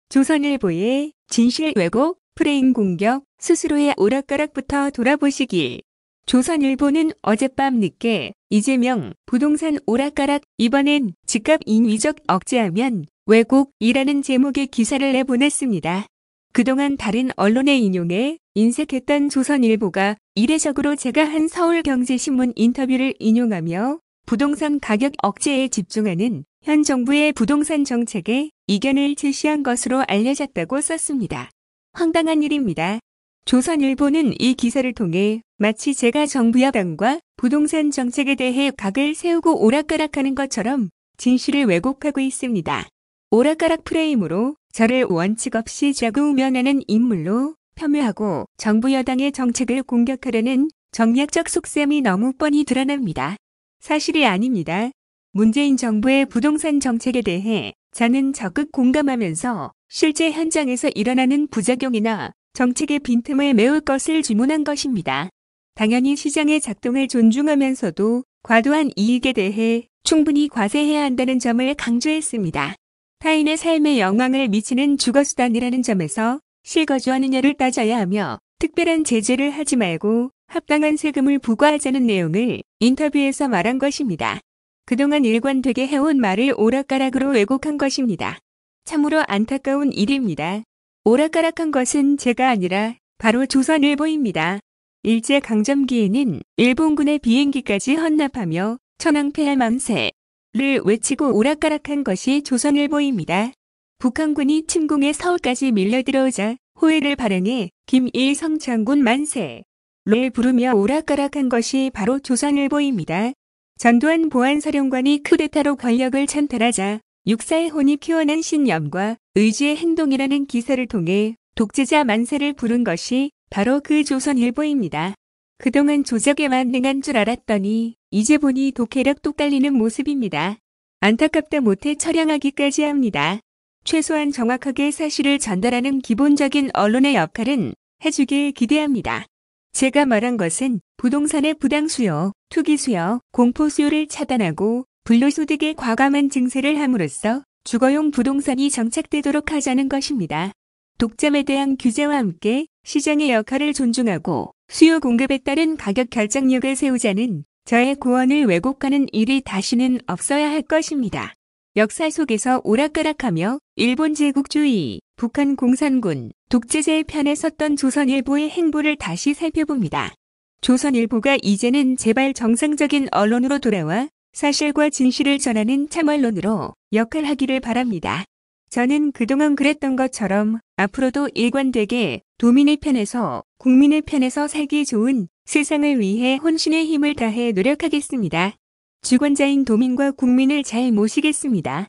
조선일보의 진실 왜곡, 프레임 공격, 스스로의 오락가락부터 돌아보시길. 조선일보는 어젯밤 늦게 이재명 부동산 오락가락 이번엔 집값 인위적 억제하면 왜곡이라는 제목의 기사를 내보냈습니다. 그동안 다른 언론에 인용해 인색했던 조선일보가 이례적으로 제가 한 서울경제신문 인터뷰를 인용하며 부동산 가격 억제에 집중하는 현 정부의 부동산 정책에 이견을 제시한 것으로 알려졌다고 썼습니다. 황당한 일입니다. 조선일보는 이 기사를 통해 마치 제가 정부 여당과 부동산 정책에 대해 각을 세우고 오락가락하는 것처럼 진실을 왜곡하고 있습니다. 오락가락 프레임으로 저를 원칙 없이 좌우면하는 인물로 폄훼하고 정부 여당의 정책을 공격하려는 정략적 속셈이 너무 뻔히 드러납니다. 사실이 아닙니다. 문재인 정부의 부동산 정책에 대해 저는 적극 공감하면서 실제 현장에서 일어나는 부작용이나 정책의 빈틈을 메울 것을 주문한 것입니다. 당연히 시장의 작동을 존중하면서도 과도한 이익에 대해 충분히 과세해야 한다는 점을 강조했습니다. 타인의 삶에 영향을 미치는 주거수단이라는 점에서 실거주하느냐를 따져야 하며 특별한 제재를 하지 말고 합당한 세금을 부과하자는 내용을 인터뷰에서 말한 것입니다. 그동안 일관되게 해온 말을 오락가락으로 왜곡한 것입니다. 참으로 안타까운 일입니다. 오락가락한 것은 제가 아니라 바로 조선일보입니다. 일제강점기에는 일본군의 비행기까지 헌납하며 천황폐하 만세를 외치고 오락가락한 것이 조선일보입니다. 북한군이 침공해 서울까지 밀려들어오자 호의를 발행해 김일성 장군 만세를 부르며 오락가락한 것이 바로 조선일보입니다. 전두환 보안사령관이 쿠데타로 권력을 찬탈하자 육사의 혼이 피어난 신념과 의지의 행동이라는 기사를 통해 독재자 만세를 부른 것이 바로 그 조선일보입니다. 그동안 조작에 만능한 줄 알았더니 이제 보니 독해력 똑 달리는 모습입니다. 안타깝다 못해 처량하기까지 합니다. 최소한 정확하게 사실을 전달하는 기본적인 언론의 역할은 해주길 기대합니다. 제가 말한 것은 부동산의 부당 수요, 투기 수요, 공포 수요를 차단하고 불로소득의 과감한 증세를 함으로써 주거용 부동산이 정착되도록 하자는 것입니다. 독점에 대한 규제와 함께 시장의 역할을 존중하고 수요 공급에 따른 가격 결정력을 세우자는 저의 고언을 왜곡하는 일이 다시는 없어야 할 것입니다. 역사 속에서 오락가락하며 일본 제국주의, 북한 공산군, 독재자의 편에 섰던 조선일보의 행보를 다시 살펴봅니다. 조선일보가 이제는 제발 정상적인 언론으로 돌아와 사실과 진실을 전하는 참언론으로 역할하기를 바랍니다. 저는 그동안 그랬던 것처럼 앞으로도 일관되게 도민의 편에서 국민의 편에서 살기 좋은 세상을 위해 혼신의 힘을 다해 노력하겠습니다. 주권자인 도민과 국민을 잘 모시겠습니다.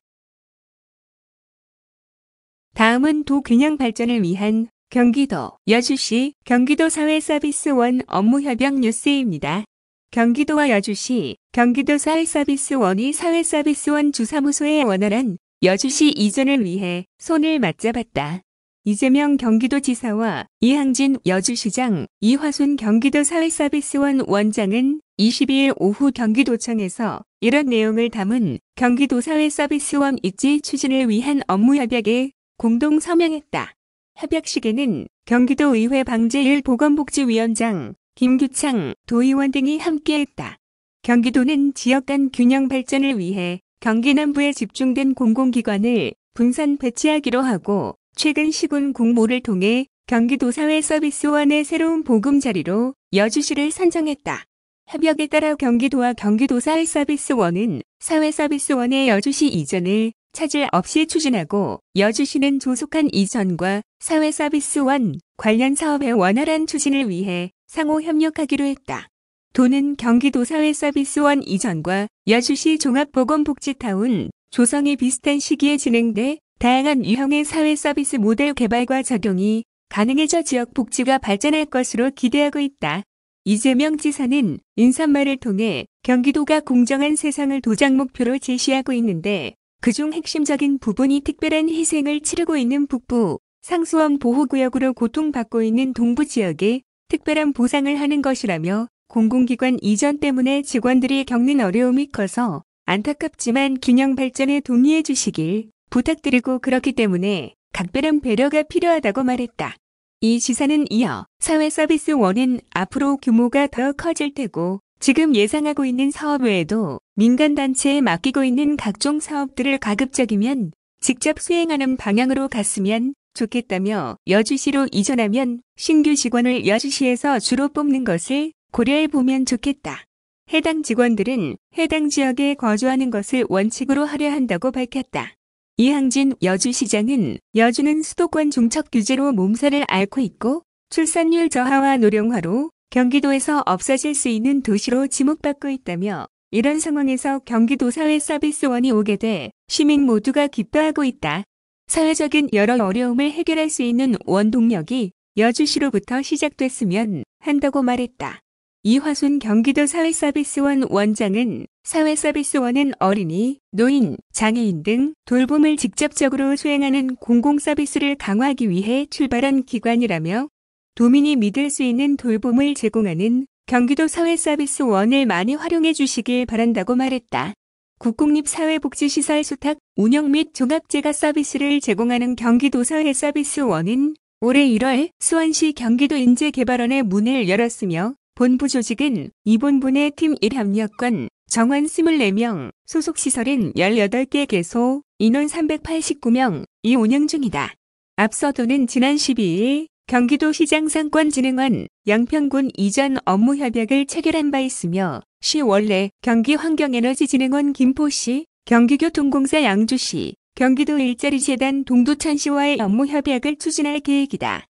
다음은 도균형 발전을 위한 경기도 여주시 경기도 사회서비스원 업무협약 뉴스입니다. 경기도와 여주시 경기도 사회서비스원이 사회서비스원 주사무소의 원활한 여주시 이전을 위해 손을 맞잡았다. 이재명 경기도지사와 이항진 여주시장, 이화순 경기도 사회서비스원 원장은 22일 오후 경기도청에서 이런 내용을 담은 경기도 사회서비스원 입지 추진을 위한 업무협약에 공동 서명했다. 협약식에는 경기도의회 방재일 보건복지위원장, 김규창 도의원 등이 함께했다. 경기도는 지역 간 균형 발전을 위해 경기 남부에 집중된 공공기관을 분산 배치하기로 하고 최근 시군 공모를 통해 경기도 사회서비스원의 새로운 보금자리로 여주시를 선정했다. 협약에 따라 경기도와 경기도 사회서비스원은 사회서비스원의 여주시 이전을 차질 없이 추진하고 여주시는 조속한 이전과 사회서비스원 관련 사업의 원활한 추진을 위해 상호 협력하기로 했다. 도는 경기도 사회서비스원 이전과 여주시 종합보건복지타운 조성이 비슷한 시기에 진행돼 다양한 유형의 사회서비스 모델 개발과 적용이 가능해져 지역 복지가 발전할 것으로 기대하고 있다. 이재명 지사는 인사말을 통해 경기도가 공정한 세상을 도장 목표로 제시하고 있는데 그중 핵심적인 부분이 특별한 희생을 치르고 있는 북부 상수원 보호구역으로 고통받고 있는 동부 지역에 특별한 보상을 하는 것이라며 공공기관 이전 때문에 직원들이 겪는 어려움이 커서 안타깝지만 균형 발전에 동의해 주시길 부탁드리고 그렇기 때문에 각별한 배려가 필요하다고 말했다. 이 지사는 이어 사회서비스원은 앞으로 규모가 더 커질 테고 지금 예상하고 있는 사업 외에도 민간단체에 맡기고 있는 각종 사업들을 가급적이면 직접 수행하는 방향으로 갔으면 좋겠다며 여주시로 이전하면 신규 직원을 여주시에서 주로 뽑는 것을 고려해 보면 좋겠다. 해당 직원들은 해당 지역에 거주하는 것을 원칙으로 하려 한다고 밝혔다. 이항진 여주시장은 여주는 수도권 중첩 규제로 몸살을 앓고 있고 출산율 저하와 노령화로 경기도에서 없어질 수 있는 도시로 지목받고 있다며 이런 상황에서 경기도 사회서비스원이 오게 돼 시민 모두가 기뻐하고 있다. 사회적인 여러 어려움을 해결할 수 있는 원동력이 여주시로부터 시작됐으면 한다고 말했다. 이화순 경기도 사회서비스원 원장은 사회서비스원은 어린이, 노인, 장애인 등 돌봄을 직접적으로 수행하는 공공서비스를 강화하기 위해 출발한 기관이라며 도민이 믿을 수 있는 돌봄을 제공하는 경기도 사회서비스원을 많이 활용해 주시길 바란다고 말했다. 국공립사회복지시설 수탁, 운영 및 종합재가 서비스를 제공하는 경기도 사회서비스원은 올해 1월 수원시 경기도인재개발원에 문을 열었으며 본부 조직은 이본부 내 팀 1협력관, 정원 24명, 소속시설은 18개 개소, 인원 389명, 이 운영 중이다. 앞서도는 지난 12일 경기도시장상권진흥원 양평군 이전 업무 협약을 체결한 바 있으며 시 원래 경기환경에너지진흥원 김포시, 경기교통공사 양주시, 경기도 일자리재단 동두천시와의 업무 협약을 추진할 계획이다.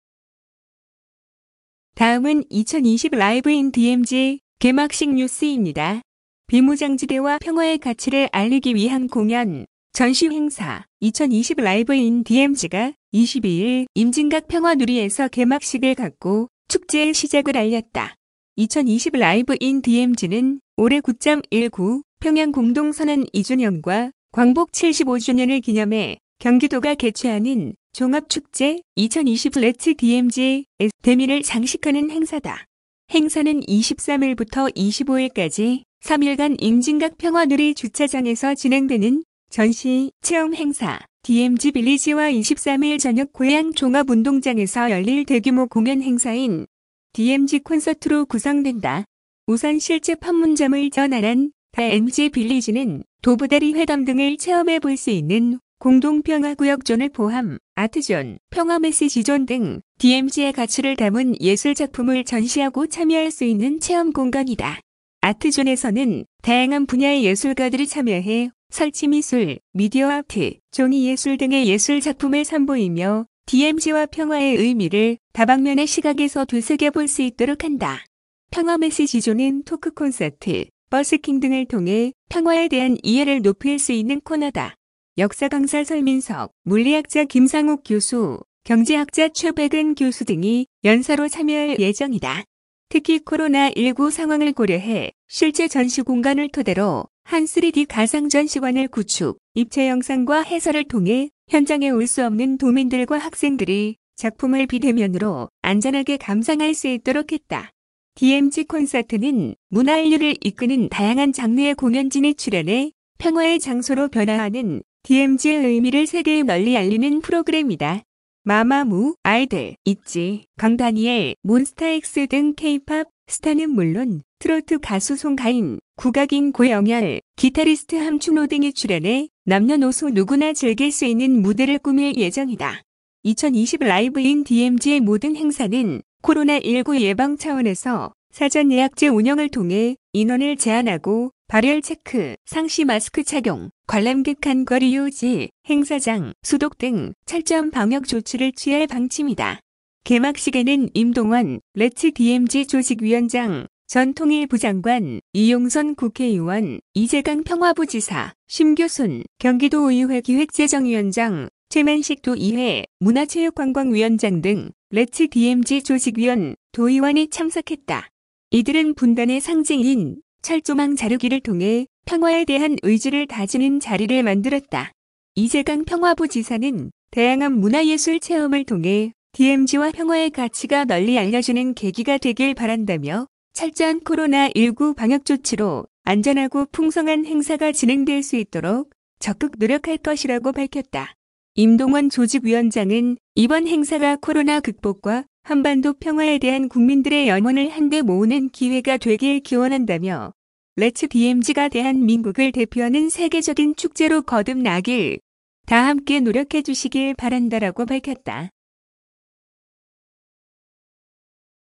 다음은 2020 라이브 인 DMZ 개막식 뉴스입니다. 비무장지대와 평화의 가치를 알리기 위한 공연, 전시 행사 2020 라이브 인 DMZ가 22일 임진각 평화누리에서 개막식을 갖고 축제의 시작을 알렸다. 2020 라이브 인 DMZ는 올해 9.19 평양 공동선언 2주년과 광복 75주년을 기념해 경기도가 개최하는 종합축제 2020 렛츠 DMZ 대미를 장식하는 행사다. 행사는 23일부터 25일까지 3일간 임진각 평화누리 주차장에서 진행되는 전시, 체험 행사, DMZ 빌리지와 23일 저녁 고양 종합운동장에서 열릴 대규모 공연 행사인 DMZ 콘서트로 구성된다. 우선 실제 판문점을 전환한 DMZ 빌리지는 도보다리 회담 등을 체험해 볼 수 있는 공동평화구역존을 포함 아트존, 평화메시지존 등 DMZ의 가치를 담은 예술작품을 전시하고 참여할 수 있는 체험 공간이다. 아트존에서는 다양한 분야의 예술가들이 참여해 설치미술, 미디어 아트, 종이예술 등의 예술작품을 선보이며 DMZ와 평화의 의미를 다방면의 시각에서 되새겨볼 수 있도록 한다. 평화메시지존은 토크 콘서트, 버스킹 등을 통해 평화에 대한 이해를 높일 수 있는 코너다. 역사 강사 설민석, 물리학자 김상욱 교수, 경제학자 최백은 교수 등이 연사로 참여할 예정이다. 특히 코로나19 상황을 고려해 실제 전시 공간을 토대로 한 3D 가상 전시관을 구축, 입체 영상과 해설을 통해 현장에 올 수 없는 도민들과 학생들이 작품을 비대면으로 안전하게 감상할 수 있도록 했다. DMZ 콘서트는 문화인류를 이끄는 다양한 장르의 공연진이 출연해 평화의 장소로 변화하는 DMZ의 의미를 세계에 널리 알리는 프로그램이다. 마마무, 아이들, 있지, 강다니엘, 몬스타엑스 등 K-팝 스타는 물론 트로트 가수 송가인, 국악인 고영열, 기타리스트 함춘호 등이 출연해 남녀노소 누구나 즐길 수 있는 무대를 꾸밀 예정이다. 2020 라이브 인 DMZ의 모든 행사는 코로나19 예방 차원에서 사전 예약제 운영을 통해 인원을 제한하고 발열 체크, 상시 마스크 착용, 관람객 간 거리 유지, 행사장, 소독 등 철저한 방역 조치를 취할 방침이다. 개막식에는 임동원, 렛츠 DMZ 조직위원장, 전 통일부 장관, 이용선 국회의원, 이재강 평화부지사, 심교순, 경기도의회 기획재정위원장, 최만식 도의회, 문화체육관광위원장 등 렛츠 DMZ 조직위원, 도의원이 참석했다. 이들은 분단의 상징인 철조망 자르기를 통해 평화에 대한 의지를 다지는 자리를 만들었다. 이재강 평화부지사는 다양한 문화예술 체험을 통해 DMZ와 평화의 가치가 널리 알려지는 계기가 되길 바란다며 철저한 코로나19 방역 조치로 안전하고 풍성한 행사가 진행될 수 있도록 적극 노력할 것이라고 밝혔다. 임동원 조직위원장은 이번 행사가 코로나 극복과 한반도 평화에 대한 국민들의 염원을 한데 모으는 기회가 되길 기원한다며 렛츠 DMZ가 대한민국을 대표하는 세계적인 축제로 거듭나길 다 함께 노력해 주시길 바란다라고 밝혔다.